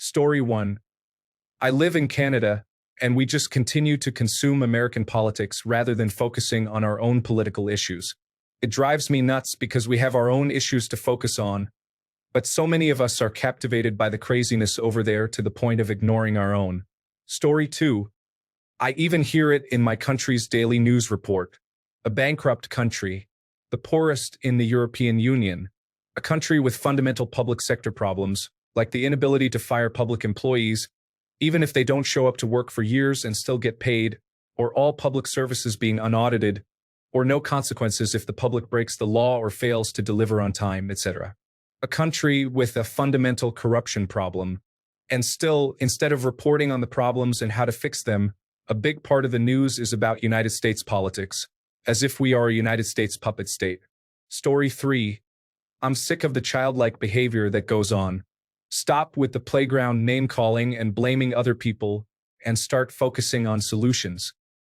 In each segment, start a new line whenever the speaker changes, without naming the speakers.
Story 1. I live in Canada, and we just continue to consume American politics rather than focusing on our own political issues. It drives me nuts because we have our own issues to focus on, but so many of us are captivated by the craziness over there to the point of ignoring our own. Story 2. I even hear it in my country's daily news report. A bankrupt country, the poorest in the European Union, a country with fundamental public sector problems, like the inability to fire public employees, even if they don't show up to work for years and still get paid, or all public services being unaudited, or no consequences if the public breaks the law or fails to deliver on time, etc. A country with a fundamental corruption problem. And still, instead of reporting on the problems and how to fix them, a big part of the news is about United States politics, as if we are a United States puppet state. Story 3. I'm sick of the childlike behavior that goes on. Stop with the playground name-calling and blaming other people, and start focusing on solutions.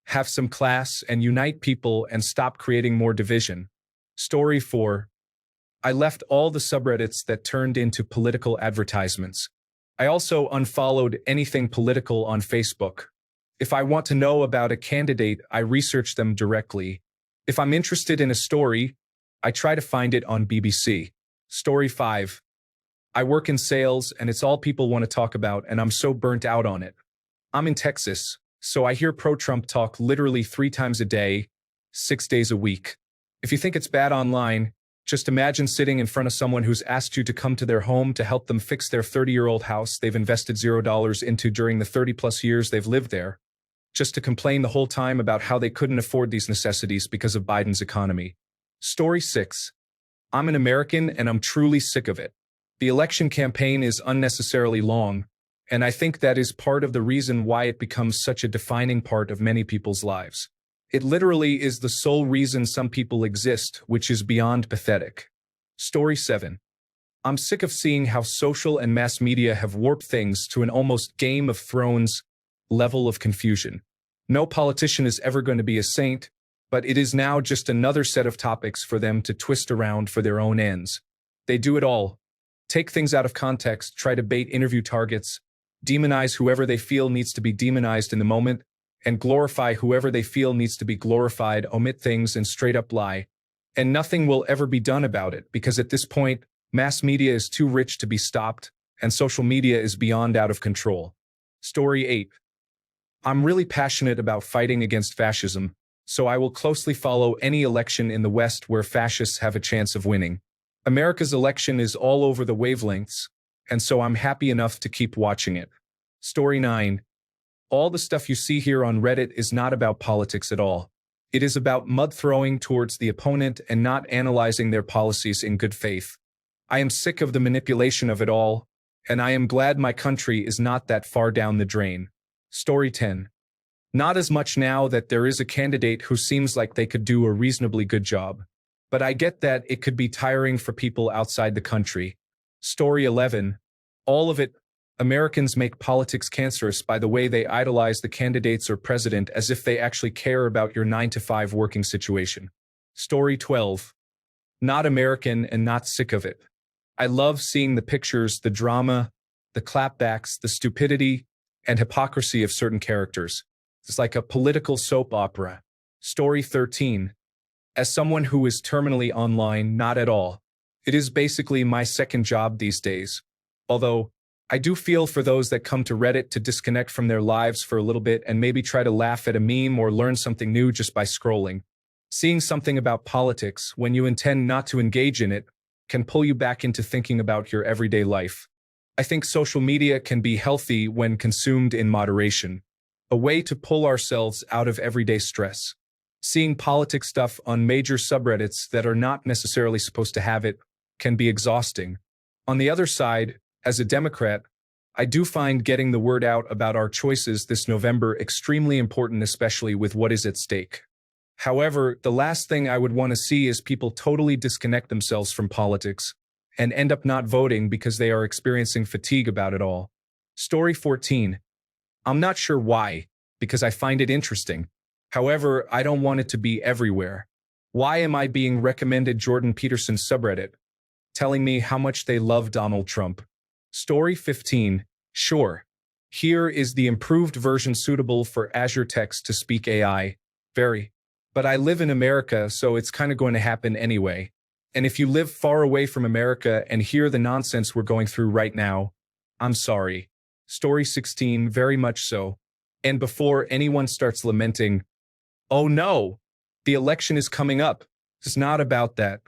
Have some class and unite people and stop creating more division. Story 4. I left all the subreddits that turned into political advertisements. I also unfollowed anything political on Facebook. If I want to know about a candidate, I research them directly. If I'm interested in a story, I try to find it on BBC. Story 5. I work in sales, and it's all people want to talk about, and I'm so burnt out on it. I'm in Texas, so I hear pro-Trump talk literally 3 times a day, 6 days a week. If you think it's bad online, just imagine sitting in front of someone who's asked you to come to their home to help them fix their 30-year-old house they've invested $0 into during the 30-plus years they've lived there, just to complain the whole time about how they couldn't afford these necessities because of Biden's economy. Story 6. I'm an American, and I'm truly sick of it. The election campaign is unnecessarily long, and I think that is part of the reason why it becomes such a defining part of many people's lives. It literally is the sole reason some people exist, which is beyond pathetic. Story 7. I'm sick of seeing how social and mass media have warped things to an almost Game of Thrones level of confusion. No politician is ever going to be a saint, but it is now just another set of topics for them to twist around for their own ends. They do it all. Take things out of context, try to bait interview targets, demonize whoever they feel needs to be demonized in the moment, and glorify whoever they feel needs to be glorified, omit things, and straight up lie. And nothing will ever be done about it, because at this point, mass media is too rich to be stopped, and social media is beyond out of control. Story 8. I'm really passionate about fighting against fascism, so I will closely follow any election in the West where fascists have a chance of winning. America's election is all over the wavelengths, and so I'm happy enough to keep watching it. Story 9. All the stuff you see here on Reddit is not about politics at all. It is about mud throwing towards the opponent and not analyzing their policies in good faith. I am sick of the manipulation of it all, and I am glad my country is not that far down the drain. Story 10. Not as much now that there is a candidate who seems like they could do a reasonably good job. But I get that it could be tiring for people outside the country. Story 11. All of it. Americans make politics cancerous by the way they idolize the candidates or president as if they actually care about your 9-to-5 working situation. Story 12. Not American and not sick of it. I love seeing the pictures, the drama, the clapbacks, the stupidity, and hypocrisy of certain characters. It's like a political soap opera. Story 13. As someone who is terminally online, not at all. It is basically my second job these days. Although, I do feel for those that come to Reddit to disconnect from their lives for a little bit and maybe try to laugh at a meme or learn something new just by scrolling. Seeing something about politics, when you intend not to engage in it, can pull you back into thinking about your everyday life. I think social media can be healthy when consumed in moderation. A way to pull ourselves out of everyday stress. Seeing politics stuff on major subreddits that are not necessarily supposed to have it can be exhausting. On the other side, as a Democrat, I do find getting the word out about our choices this November extremely important, especially with what is at stake. However, the last thing I would want to see is people totally disconnect themselves from politics and end up not voting because they are experiencing fatigue about it all. Story 14. I'm not sure why, because I find it interesting. However, I don't want it to be everywhere. Why am I being recommended Jordan Peterson's subreddit, telling me how much they love Donald Trump? Story 15. Sure. Here is the improved version suitable for Azure text-to-speak AI. Very. But I live in America, so it's kind of going to happen anyway. And if you live far away from America and hear the nonsense we're going through right now, I'm sorry. Story 16, very much so. And before anyone starts lamenting, oh no, the election is coming up. It's not about that.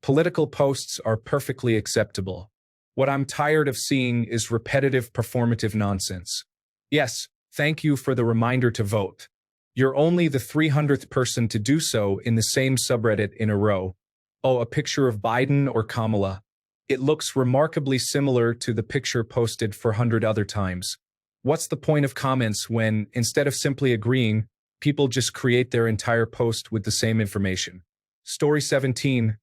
Political posts are perfectly acceptable. What I'm tired of seeing is repetitive performative nonsense. Yes, thank you for the reminder to vote. You're only the 300th person to do so in the same subreddit in a row. Oh, a picture of Biden or Kamala. It looks remarkably similar to the picture posted 400 other times. What's the point of comments when, instead of simply agreeing, people just create their entire post with the same information? Story 17.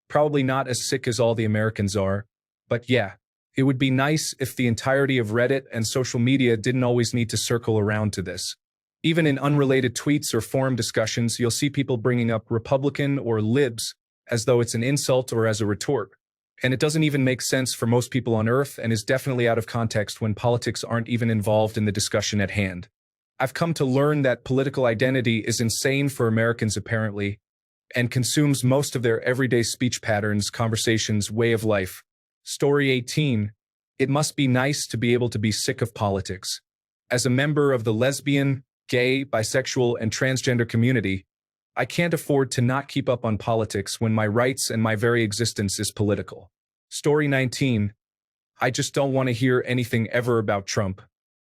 Probably not as sick as all the Americans are, but yeah, it would be nice if the entirety of Reddit and social media didn't always need to circle around to this. Even in unrelated tweets or forum discussions, you'll see people bringing up Republican or libs as though it's an insult or as a retort. And it doesn't even make sense for most people on Earth and is definitely out of context when politics aren't even involved in the discussion at hand. I've come to learn that political identity is insane for Americans apparently, and consumes most of their everyday speech patterns, conversations, way of life. Story 18. It must be nice to be able to be sick of politics. As a member of the lesbian, gay, bisexual, and transgender community, I can't afford to not keep up on politics when my rights and my very existence is political. Story 19. I just don't want to hear anything ever about Trump.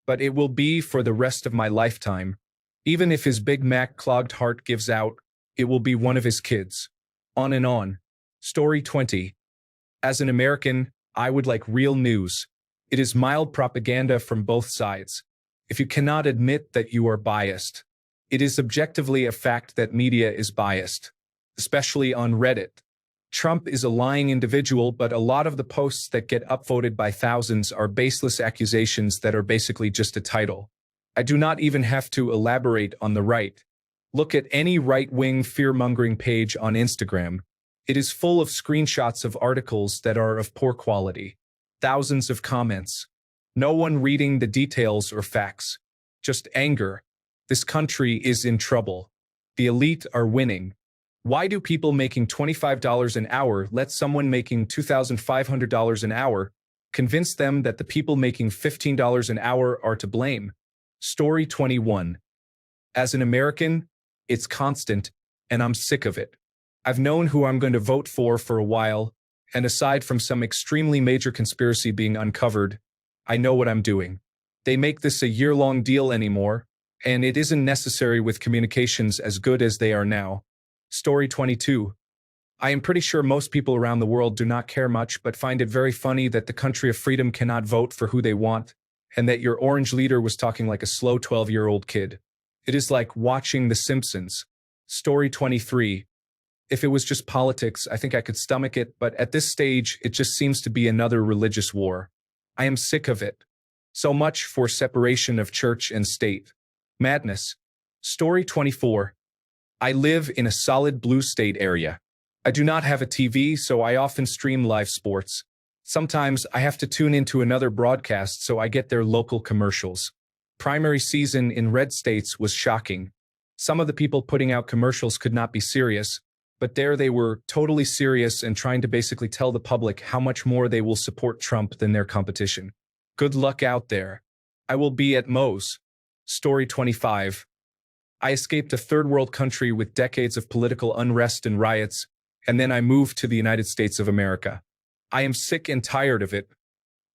But it will be for the rest of my lifetime. Even if his Big Mac clogged heart gives out, it will be one of his kids. On and on. Story 20. As an American, I would like real news. It is mild propaganda from both sides. If you cannot admit that you are biased, it is objectively a fact that media is biased, especially on Reddit. Trump is a lying individual, but a lot of the posts that get upvoted by thousands are baseless accusations that are basically just a title. I do not even have to elaborate on the right. Look at any right-wing fear-mongering page on Instagram. It is full of screenshots of articles that are of poor quality. Thousands of comments. No one reading the details or facts. Just anger. This country is in trouble. The elite are winning. Why do people making $25 an hour let someone making $2,500 an hour convince them that the people making $15 an hour are to blame? Story 21. As an American, it's constant, and I'm sick of it. I've known who I'm going to vote for a while, and aside from some extremely major conspiracy being uncovered, I know what I'm doing. They make this a year-long deal anymore, and it isn't necessary with communications as good as they are now. Story 22. I am pretty sure most people around the world do not care much but find it very funny that the country of freedom cannot vote for who they want, and that your orange leader was talking like a slow 12-year-old kid. It is like watching The Simpsons. Story 23. If it was just politics, I think I could stomach it, but at this stage, it just seems to be another religious war. I am sick of it. So much for separation of church and state. Madness. Story 24. I live in a solid blue state area. I do not have a TV, so I often stream live sports. Sometimes I have to tune into another broadcast so I get their local commercials. Primary season in red states was shocking. Some of the people putting out commercials could not be serious, but there they were, totally serious and trying to basically tell the public how much more they will support Trump than their competition. Good luck out there. I will be at Moe's. Story 25. I escaped a third world country with decades of political unrest and riots, and then I moved to the United States of America. I am sick and tired of it.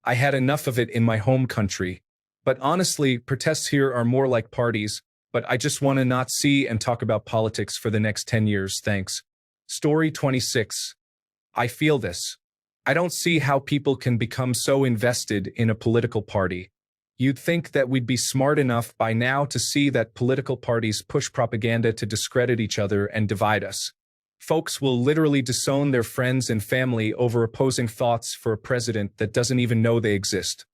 I had enough of it in my home country. But honestly, protests here are more like parties, but I just want to not see and talk about politics for the next 10 years, thanks. Story 26. I feel this. I don't see how people can become so invested in a political party. You'd think that we'd be smart enough by now to see that political parties push propaganda to discredit each other and divide us. Folks will literally disown their friends and family over opposing thoughts for a president that doesn't even know they exist.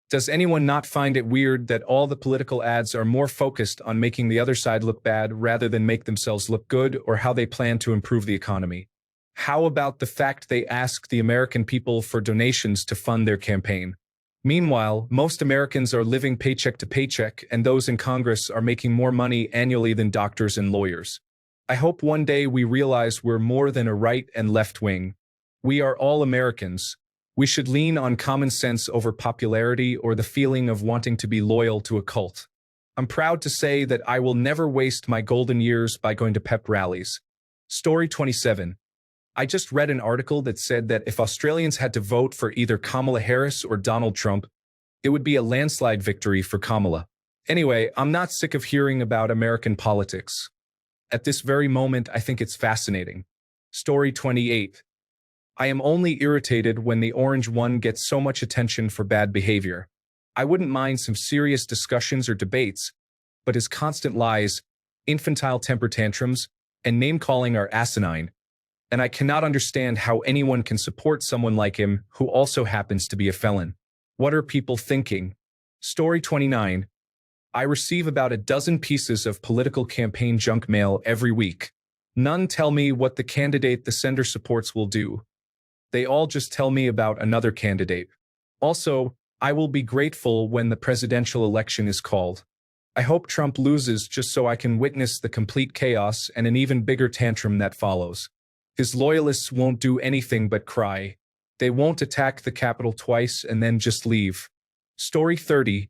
Does anyone not find it weird that all the political ads are more focused on making the other side look bad rather than make themselves look good or how they plan to improve the economy? How about the fact they ask the American people for donations to fund their campaign? Meanwhile, most Americans are living paycheck to paycheck, and those in Congress are making more money annually than doctors and lawyers. I hope one day we realize we're more than a right and left wing. We are all Americans. We should lean on common sense over popularity or the feeling of wanting to be loyal to a cult. I'm proud to say that I will never waste my golden years by going to pep rallies. Story 27. I just read an article that said that if Australians had to vote for either Kamala Harris or Donald Trump, it would be a landslide victory for Kamala. Anyway, I'm not sick of hearing about American politics. At this very moment, I think it's fascinating. Story 28. I am only irritated when the orange one gets so much attention for bad behavior. I wouldn't mind some serious discussions or debates, but his constant lies, infantile temper tantrums, and name-calling are asinine, and I cannot understand how anyone can support someone like him who also happens to be a felon. What are people thinking? Story 29. I receive about a dozen pieces of political campaign junk mail every week. None tell me what the candidate the sender supports will do. They all just tell me about another candidate. Also, I will be grateful when the presidential election is called. I hope Trump loses just so I can witness the complete chaos and an even bigger tantrum that follows. His loyalists won't do anything but cry. They won't attack the Capitol twice and then just leave. Story 30.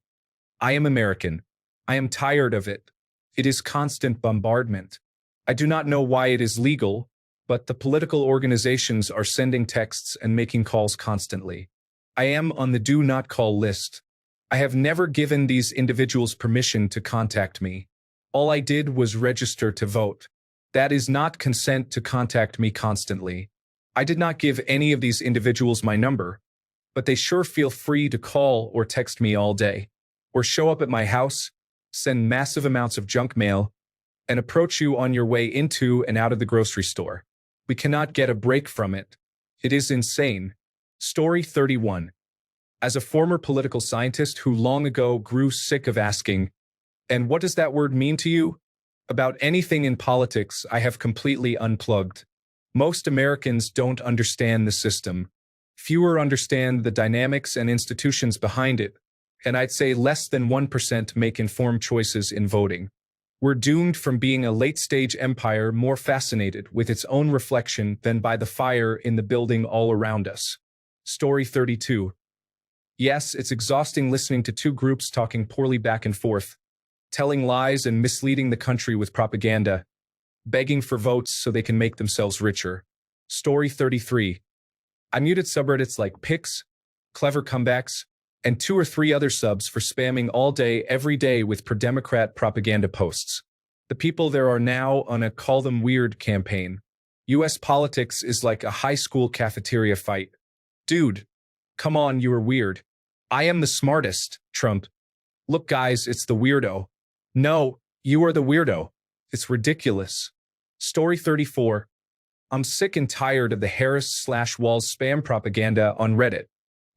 I am American. I am tired of it. It is constant bombardment. I do not know why it is legal, but the political organizations are sending texts and making calls constantly. I am on the do not call list. I have never given these individuals permission to contact me. All I did was register to vote. That is not consent to contact me constantly. I did not give any of these individuals my number, but they sure feel free to call or text me all day, or show up at my house, send massive amounts of junk mail, and approach you on your way into and out of the grocery store. We cannot get a break from it. It is insane. Story 31. As a former political scientist who long ago grew sick of asking, "And what does that word mean to you?" about anything in politics, I have completely unplugged. Most Americans don't understand the system. Fewer understand the dynamics and institutions behind it, and I'd say less than 1% make informed choices in voting. We're doomed from being a late-stage empire more fascinated with its own reflection than by the fire in the building all around us. Story 32. Yes, it's exhausting listening to two groups talking poorly back and forth, telling lies and misleading the country with propaganda, begging for votes so they can make themselves richer. Story 33. I muted subreddits like Pix, Clever Comebacks, and 2 or 3 other subs for spamming all day, every day with pro-Democrat propaganda posts. The people there are now on a call them weird campaign. US politics is like a high school cafeteria fight. Dude, come on, you are weird. I am the smartest, Trump. Look guys, it's the weirdo. No, you are the weirdo. It's ridiculous. Story 34. I'm sick and tired of the Harris/Walz spam propaganda on Reddit.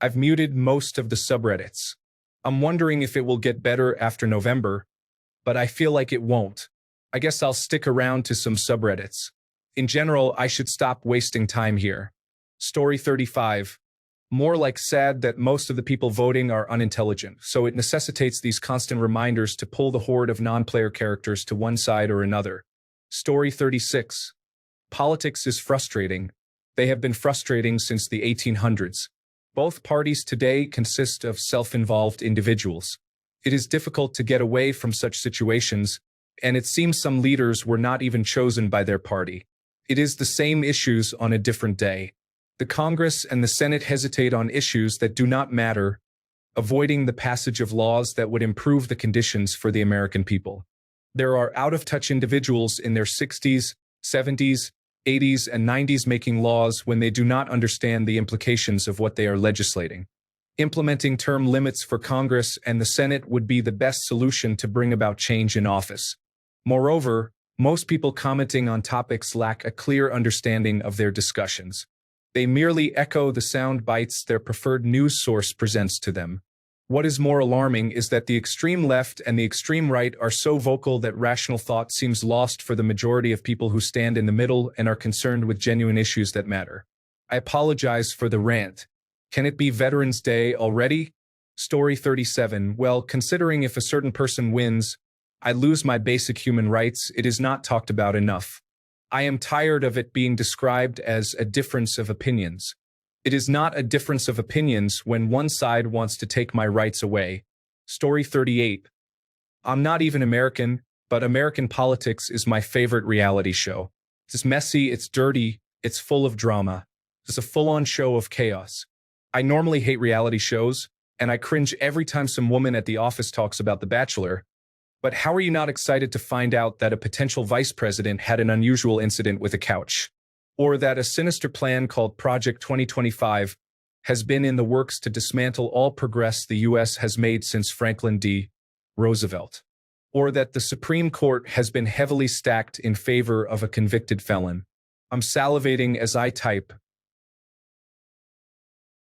I've muted most of the subreddits. I'm wondering if it will get better after November, but I feel like it won't. I guess I'll stick around to some subreddits. In general, I should stop wasting time here. Story 35. More like sad that most of the people voting are unintelligent, so it necessitates these constant reminders to pull the horde of non-player characters to one side or another. Story 36. Politics is frustrating. They have been frustrating since the 1800s. Both parties today consist of self-involved individuals. It is difficult to get away from such situations, and it seems some leaders were not even chosen by their party. It is the same issues on a different day. The Congress and the Senate hesitate on issues that do not matter, avoiding the passage of laws that would improve the conditions for the American people. There are out-of-touch individuals in their 60s, 70s, 80s, and 90s making laws when they do not understand the implications of what they are legislating. Implementing term limits for Congress and the Senate would be the best solution to bring about change in office. Moreover, most people commenting on topics lack a clear understanding of their discussions. They merely echo the sound bites their preferred news source presents to them. What is more alarming is that the extreme left and the extreme right are so vocal that rational thought seems lost for the majority of people who stand in the middle and are concerned with genuine issues that matter. I apologize for the rant. Can it be Veterans Day already? Story 37. Well, considering if a certain person wins, I lose my basic human rights, it is not talked about enough. I am tired of it being described as a difference of opinions. It is not a difference of opinions when one side wants to take my rights away. Story 38. I'm not even American, but American politics is my favorite reality show. It's messy, it's dirty, it's full of drama. It's a full-on show of chaos. I normally hate reality shows, and I cringe every time some woman at the office talks about The Bachelor. But how are you not excited to find out that a potential vice president had an unusual incident with a couch? Or that a sinister plan called Project 2025 has been in the works to dismantle all progress the U.S. has made since Franklin D. Roosevelt? Or that the Supreme Court has been heavily stacked in favor of a convicted felon? I'm salivating as I type,